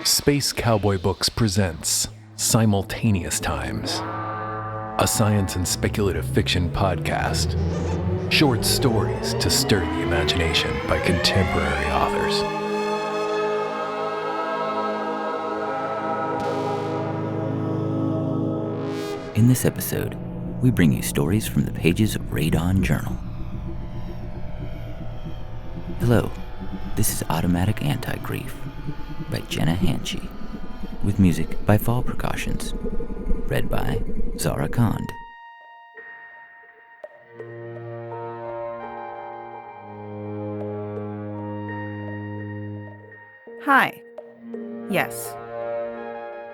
Space Cowboy Books presents Simultaneous Times, a science and speculative fiction podcast. Short stories to stir the imagination by contemporary authors. In this episode, we bring you stories from the pages of Radon Journal. Hello, this is Automatic Anti-Grief by Jenna Hanchey, with music by Fall Precautions, read by Zara Kand. Hi. Yes.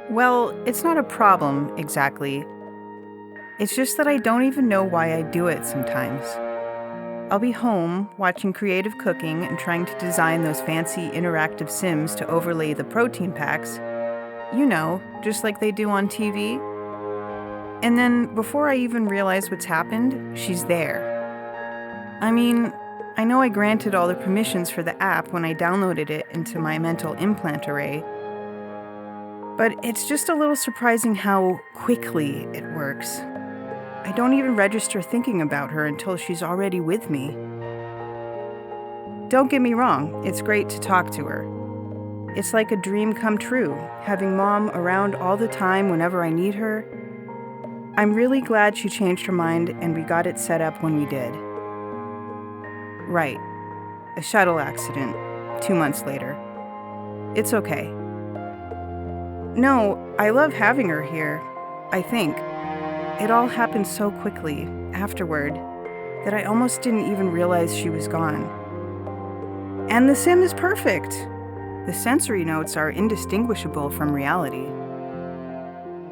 Well, it's not a problem, exactly. It's just that I don't even know why I do it sometimes. I'll be home, watching creative cooking and trying to design those fancy interactive sims to overlay the protein packs. You know, just like they do on TV. And then, before I even realize what's happened, she's there. I mean, I know I granted all the permissions for the app when I downloaded it into my mental implant array, but it's just a little surprising how quickly it works. I don't even register thinking about her until she's already with me. Don't get me wrong, it's great to talk to her. It's like a dream come true, having Mom around all the time whenever I need her. I'm really glad she changed her mind and we got it set up when we did. Right. A shuttle accident, 2 months later. It's okay. No, I love having her here, I think. It all happened so quickly, afterward, that I almost didn't even realize she was gone. And the sim is perfect. The sensory notes are indistinguishable from reality.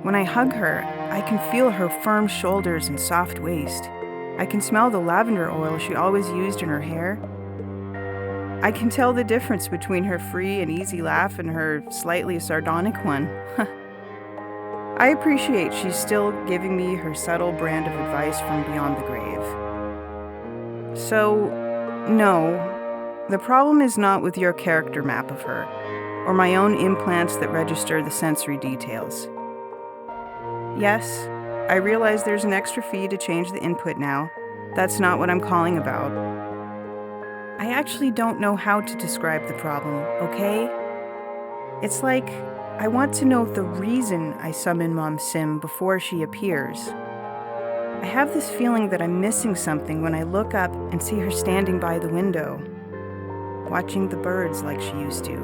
When I hug her, I can feel her firm shoulders and soft waist. I can smell the lavender oil she always used in her hair. I can tell the difference between her free and easy laugh and her slightly sardonic one. I appreciate she's still giving me her subtle brand of advice from beyond the grave. So, no, the problem is not with your character map of her, or my own implants that register the sensory details. Yes, I realize there's an extra fee to change the input now. That's not what I'm calling about. I actually don't know how to describe the problem, okay? It's like I want to know the reason I summon Mom's sim before she appears. I have this feeling that I'm missing something when I look up and see her standing by the window, watching the birds like she used to,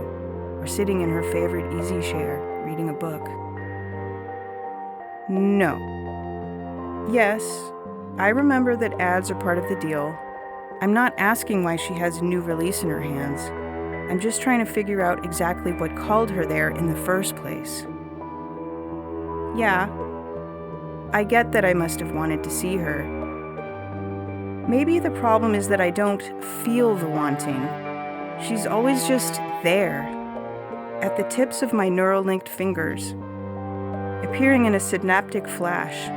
or sitting in her favorite easy chair, reading a book. No. Yes, I remember that ads are part of the deal. I'm not asking why she has a new release in her hands. I'm just trying to figure out exactly what called her there in the first place. Yeah, I get that I must have wanted to see her. Maybe the problem is that I don't feel the wanting. She's always just there, at the tips of my neural-linked fingers, appearing in a synaptic flash,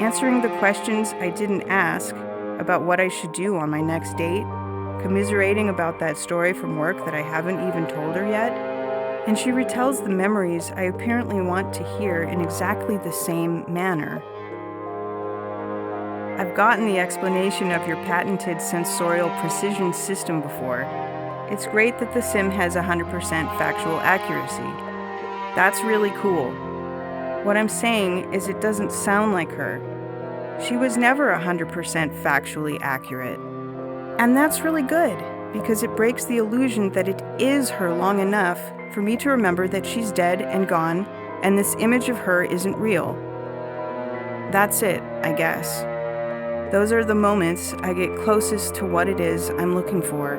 answering the questions I didn't ask about what I should do on my next date, commiserating about that story from work that I haven't even told her yet, and she retells the memories I apparently want to hear in exactly the same manner. I've gotten the explanation of your patented sensorial precision system before. It's great that the sim has 100% factual accuracy. That's really cool. What I'm saying is it doesn't sound like her. She was never 100% factually accurate. And that's really good, because it breaks the illusion that it is her long enough for me to remember that she's dead and gone, and this image of her isn't real. That's it, I guess. Those are the moments I get closest to what it is I'm looking for.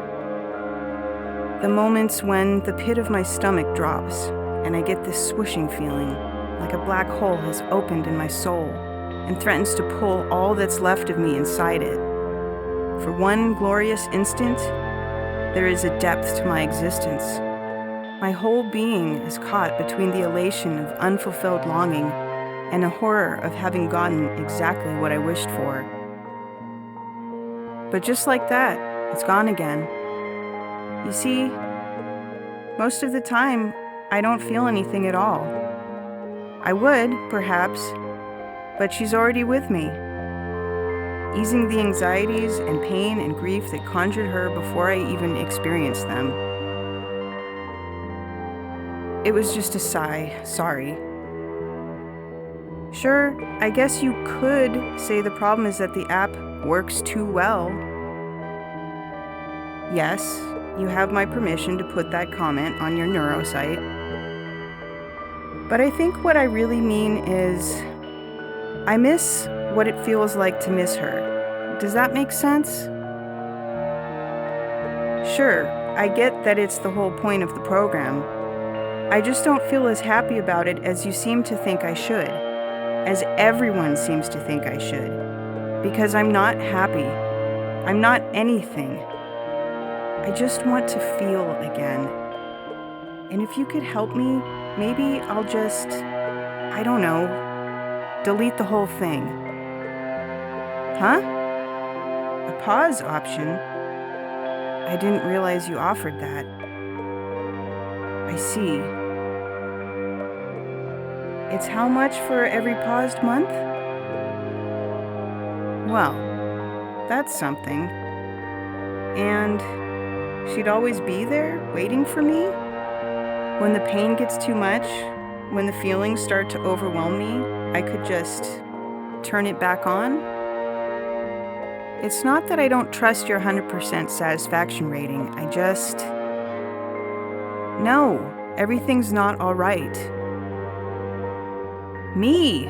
The moments when the pit of my stomach drops, and I get this swooshing feeling, like a black hole has opened in my soul, and threatens to pull all that's left of me inside it. For one glorious instant, there is a depth to my existence. My whole being is caught between the elation of unfulfilled longing and the horror of having gotten exactly what I wished for. But just like that, it's gone again. You see, Most of the time, I don't feel anything at all. I would, perhaps, but she's already with me, easing the anxieties and pain and grief that conjured her before I even experienced them. It was just a sigh, sorry. Sure, I guess you could say the problem is that the app works too well. Yes, you have my permission to put that comment on your neuro site. But I think what I really mean is, I miss what it feels like to miss her. Does that make sense? Sure, I get that it's the whole point of the program. I just don't feel as happy about it as you seem to think I should, as everyone seems to think I should, because I'm not happy. I'm not anything. I just want to feel again. And if you could help me, maybe I'll just, I don't know, delete the whole thing. Huh? A pause option? I didn't realize you offered that. I see. It's how much for every paused month? Well, that's something. And she'd always be there, waiting for me? When the pain gets too much, when the feelings start to overwhelm me, I could just turn it back on? It's not that I don't trust your 100% satisfaction rating, I just... No, everything's not all right. Me!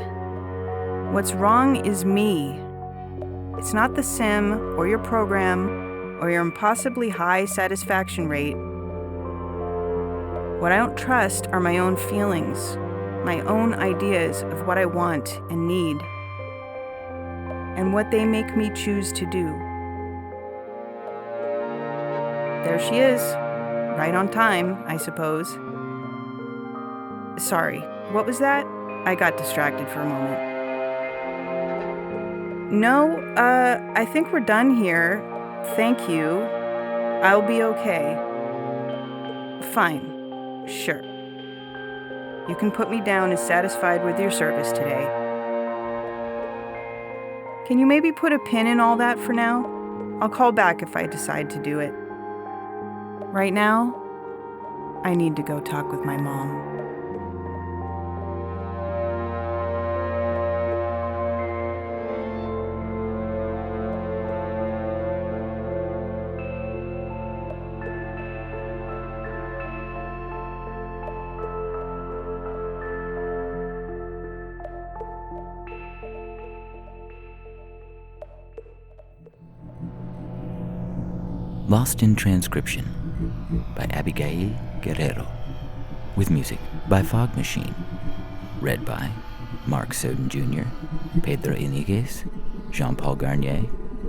What's wrong is me. It's not the sim, or your program, or your impossibly high satisfaction rate. What I don't trust are my own feelings, my own ideas of what I want and need, and what they make me choose to do. There she is, right on time, I suppose. Sorry, what was that? I got distracted for a moment. No, I think we're done here. Thank you. I'll be okay. Fine. Sure. You can put me down as satisfied with your service today. Can you maybe put a pin in all that for now? I'll call back if I decide to do it. Right now, I need to go talk with my mom. Lost in Transcription by Abigail Guerrero, with music by Fog Machine, read by Mark Soden Jr., Pedro Iniguez, Jean-Paul Garnier,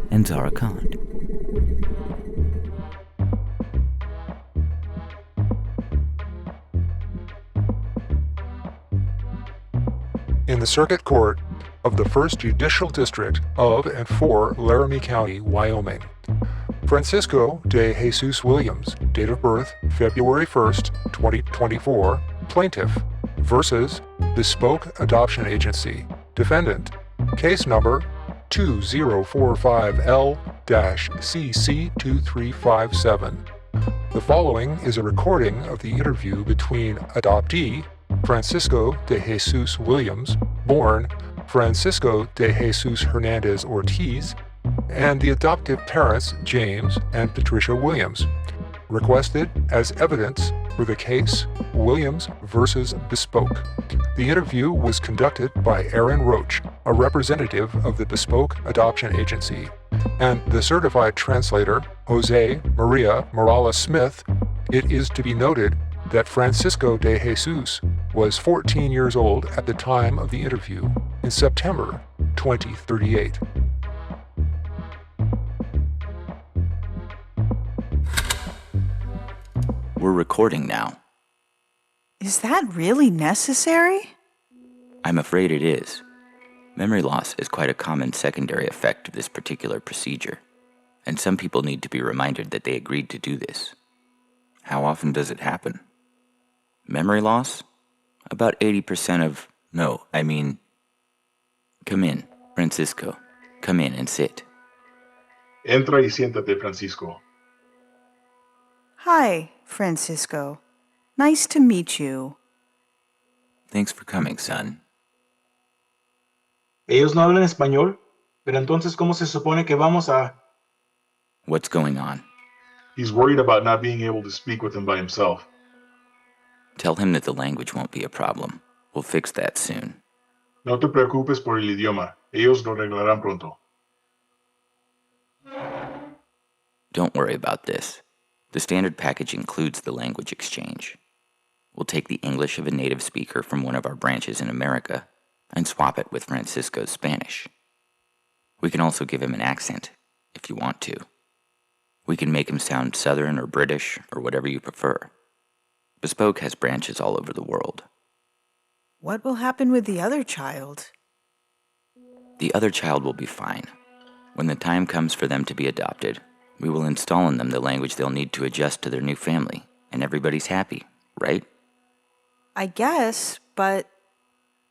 and Zara Kand. In the Circuit Court of the First Judicial District of and for Laramie County, Wyoming, Francisco de Jesus Williams, date of birth February 1st, 2024, plaintiff, versus Bespoke Adoption Agency, defendant, case number 2045L-CC2357. The following is a recording of the interview between adoptee Francisco de Jesus Williams, born Francisco de Jesus Hernandez Ortiz, and the adoptive parents James and Patricia Williams, requested as evidence for the case Williams versus Bespoke. The interview was conducted by Aaron Roach, a representative of the Bespoke Adoption Agency, and the certified translator Jose Maria Morales Smith. It is to be noted that Francisco de Jesus was 14 years old at the time of the interview in September 2038. We're recording now. Is that really necessary? I'm afraid it is. Memory loss is quite a common secondary effect of this particular procedure, and some people need to be reminded that they agreed to do this. How often does it happen? Memory loss? About 80% of... No, I mean... Come in, Francisco. Come in and sit. Entra y siéntate, Francisco. Hi, Francisco. Nice to meet you. Thanks for coming, son. Ellos no hablan español, pero entonces ¿cómo se supone que vamos a...? What's going on? He's worried about not being able to speak with him by himself. Tell him that the language won't be a problem. We'll fix that soon. No te preocupes por el idioma. Ellos lo arreglarán pronto. Don't worry about this. The standard package includes the language exchange. We'll take the English of a native speaker from one of our branches in America and swap it with Francisco's Spanish. We can also give him an accent, if you want to. We can make him sound Southern or British or whatever you prefer. Bespoke has branches all over the world. What will happen with the other child? The other child will be fine. When the time comes for them to be adopted, we will install in them the language they'll need to adjust to their new family, and everybody's happy, right? I guess, but...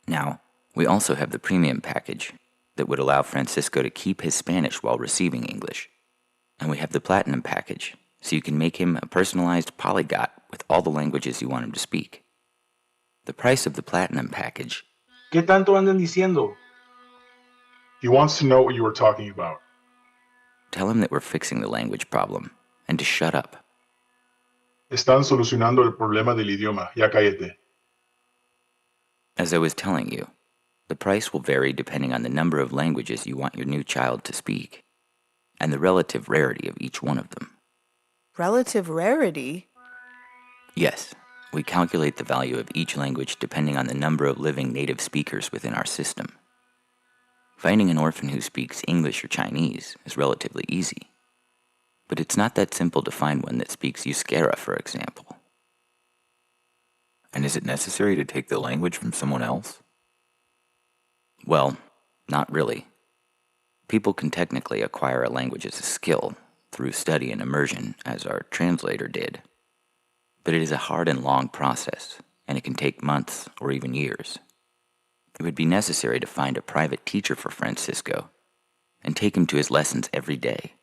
Now, we also have the premium package that would allow Francisco to keep his Spanish while receiving English. And we have the platinum package, so you can make him a personalized polyglot with all the languages you want him to speak. The price of the platinum package... ¿Qué tanto andan diciendo? He wants to know what you were talking about. Tell him that we're fixing the language problem, and to shut up. Están solucionando el problema del idioma. Ya cállate. As I was telling you, the price will vary depending on the number of languages you want your new child to speak, and the relative rarity of each one of them. Relative rarity? Yes, we calculate the value of each language depending on the number of living native speakers within our system. Finding an orphan who speaks English or Chinese is relatively easy, but it's not that simple to find one that speaks Euskera, for example. And is it necessary to take the language from someone else? Well, not really. People can technically acquire a language as a skill through study and immersion, as our translator did. But it is a hard and long process, and it can take months or even years. It would be necessary to find a private teacher for Francisco and take him to his lessons every day,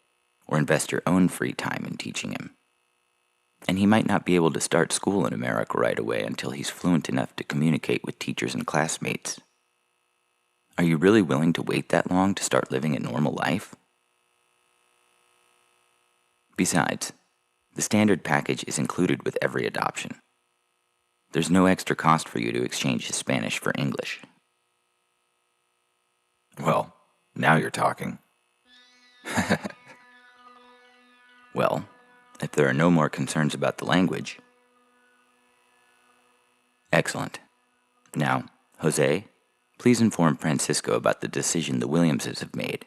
or invest your own free time in teaching him. And he might not be able to start school in America right away until he's fluent enough to communicate with teachers and classmates. Are you really willing to wait that long to start living a normal life? Besides, the standard package is included with every adoption. There's no extra cost for you to exchange his Spanish for English. Well, now you're talking. Well, if there are no more concerns about the language... Excellent. Now, Jose, please inform Francisco about the decision the Williamses have made.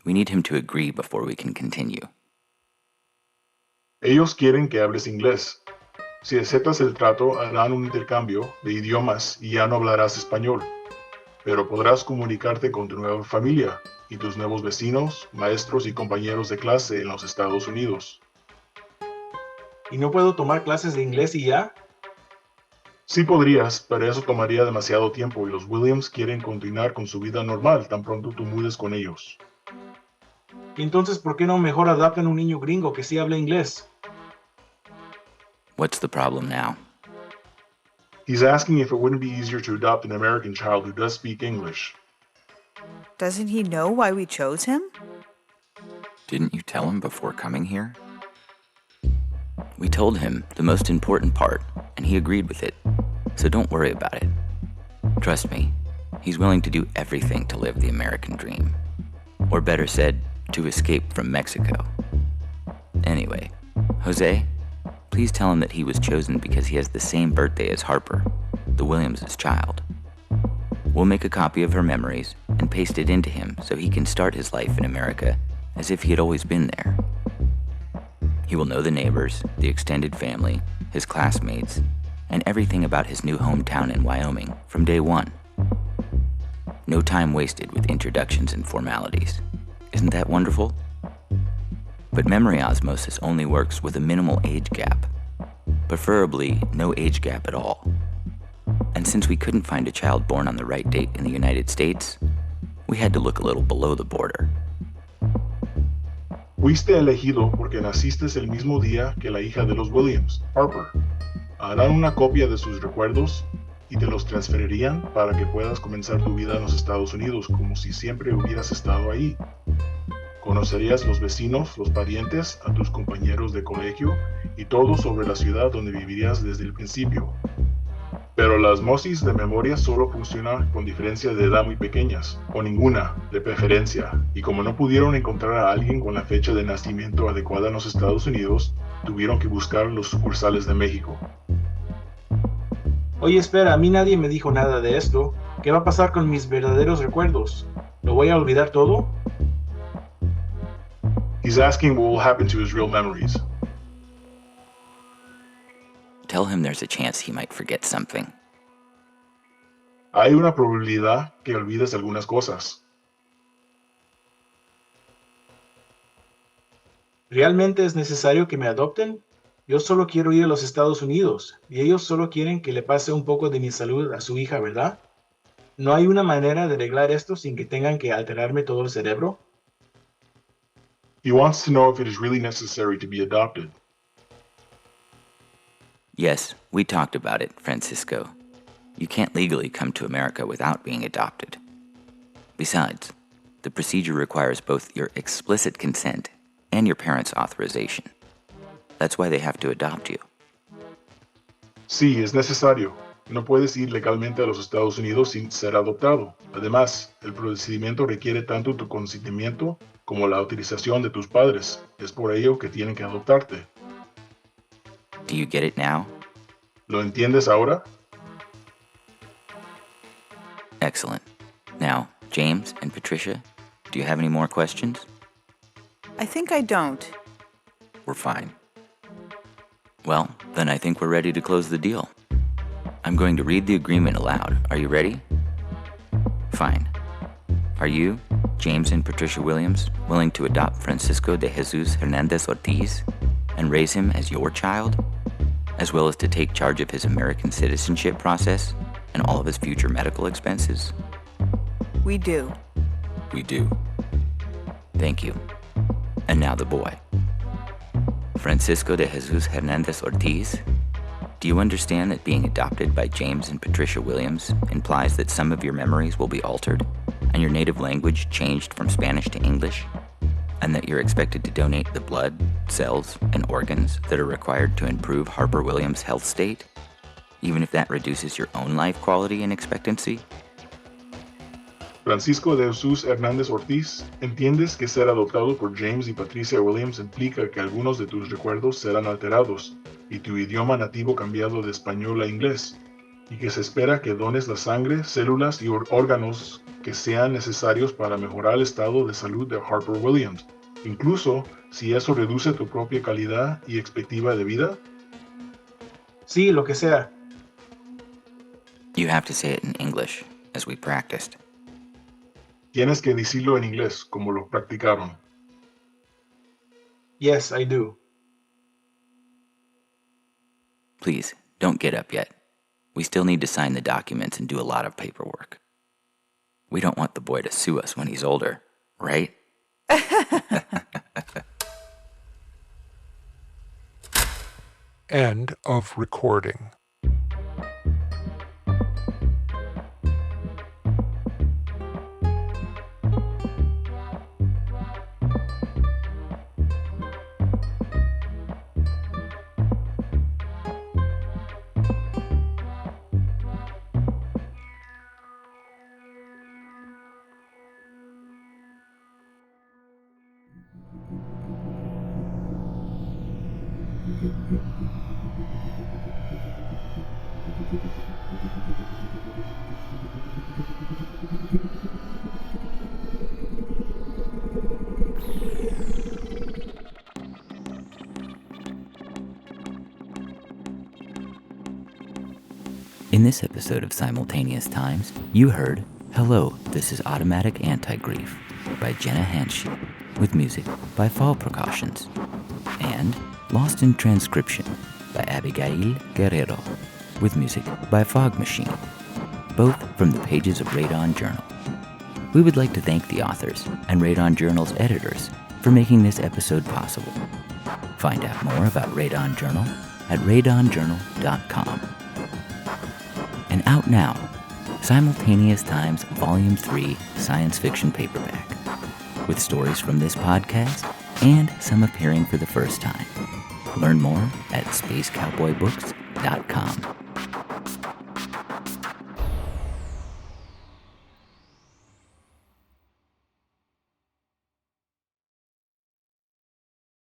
We need him to agree before we can continue. Ellos quieren que hables inglés. Si aceptas el trato, harán un intercambio de idiomas y ya no hablarás español. Pero podrás comunicarte con tu nueva familia y tus nuevos vecinos, maestros y compañeros de clase en los Estados Unidos. ¿Y no puedo tomar clases de inglés y ya? Sí podrías, pero eso tomaría demasiado tiempo y los Williams quieren continuar con su vida normal tan pronto tú mudes con ellos. ¿Y entonces por qué no mejor adoptan un niño gringo que sí habla inglés? What's the problem now? He's asking if it wouldn't be easier to adopt an American child who does speak English. Doesn't he know why we chose him? Didn't you tell him before coming here? We told him the most important part, and he agreed with it, so don't worry about it. Trust me, he's willing to do everything to live the American dream. Or better said, to escape from Mexico. Anyway, Jose, please tell him that he was chosen because he has the same birthday as Harper, the Williams' child. We'll make a copy of her memories and paste it into him so he can start his life in America as if he had always been there. He will know the neighbors, the extended family, his classmates, and everything about his new hometown in Wyoming from day one. No time wasted with introductions and formalities. Isn't that wonderful? But memory osmosis only works with a minimal age gap. preferably no age gap at all. And since we couldn't find a child born on the right date in the United States, we had to look a little below the border. Fuiste elegido porque naciste el mismo día que la hija de los Williams, Harper. Harán una copia de sus recuerdos y te los transferirían para que puedas comenzar tu vida en los Estados Unidos como si siempre hubieras estado ahí. Conocerías los vecinos, los parientes, a tus compañeros de colegio y todo sobre la ciudad donde vivirías desde el principio. Pero la osmosis de memoria solo funciona con diferencias de edad muy pequeñas, o ninguna, de preferencia, y como no pudieron encontrar a alguien con la fecha de nacimiento adecuada en los Estados Unidos, tuvieron que buscar los sucursales de México. Oye, espera, a mí nadie me dijo nada de esto. ¿Qué va a pasar con mis verdaderos recuerdos? ¿Lo voy a olvidar todo? He's asking what will happen to his real memories. Tell him there's a chance he might forget something. Hay una probabilidad que olvides algunas cosas. ¿Realmente es necesario que me adopten? Yo solo quiero ir a los Estados Unidos, y ellos solo quieren que le pase un poco de mi salud a su hija, ¿verdad? ¿No hay una manera de arreglar esto sin que tengan que alterarme todo el cerebro? He wants to know if it is really necessary to be adopted. Yes, we talked about it, Francisco. You can't legally come to America without being adopted. Besides, the procedure requires both your explicit consent and your parents' authorization. That's why they have to adopt you. Sí, es necesario. No puedes ir legalmente a los Estados Unidos sin ser adoptado. Además, el procedimiento requiere tanto tu consentimiento como la autorización de tus padres. Es por ello que tienen que adoptarte. Do you get it now? ¿Lo entiendes ahora? Excellent. Now, James and Patricia, do you have any more questions? I think I don't. We're fine. Well, then I think we're ready to close the deal. I'm going to read the agreement aloud. Are you ready? Fine. Are you, James and Patricia Williams, willing to adopt Francisco de Jesus Hernandez Ortiz and raise him as your child, as well as to take charge of his American citizenship process and all of his future medical expenses? We do. We do. Thank you. And now the boy. Francisco de Jesus Hernandez Ortiz, do you understand that being adopted by James and Patricia Williams implies that some of your memories will be altered and your native language changed from Spanish to English, and that you're expected to donate the blood, cells, and organs that are required to improve Harper Williams' health state, even if that reduces your own life quality and expectancy? Francisco de Jesus Hernández Ortiz, ¿entiendes que ser adoptado por James y Patricia Williams implica que algunos de tus recuerdos serán alterados y tu idioma nativo cambiado de español a inglés, y que se espera que dones la sangre, células y órganos que sean necesarios para mejorar el estado de salud de Harper Williams, incluso si eso reduce tu propia calidad y expectativa de vida? Sí, lo que sea. You have to say it in English, as we practiced. Tienes que decirlo en inglés, como lo practicaron. Yes, I do. Please, don't get up yet. We still need to sign the documents and do a lot of paperwork. We don't want the boy to sue us when he's older, right? End of recording. In this episode of Simultaneous Times, you heard Hello, This is Automatic Anti-Grief by Jenna Hanchey, with music by Fall Precautions, and Lost in Transcription by Abigail Guerrero, with music by Fog Machine, both from the pages of Radon Journal. We would like to thank the authors and Radon Journal's editors for making this episode possible. Find out more about Radon Journal at radonjournal.com. And out now, Simultaneous Times Volume 3 Science Fiction Paperback, with stories from this podcast and some appearing for the first time. Learn more at spacecowboybooks.com.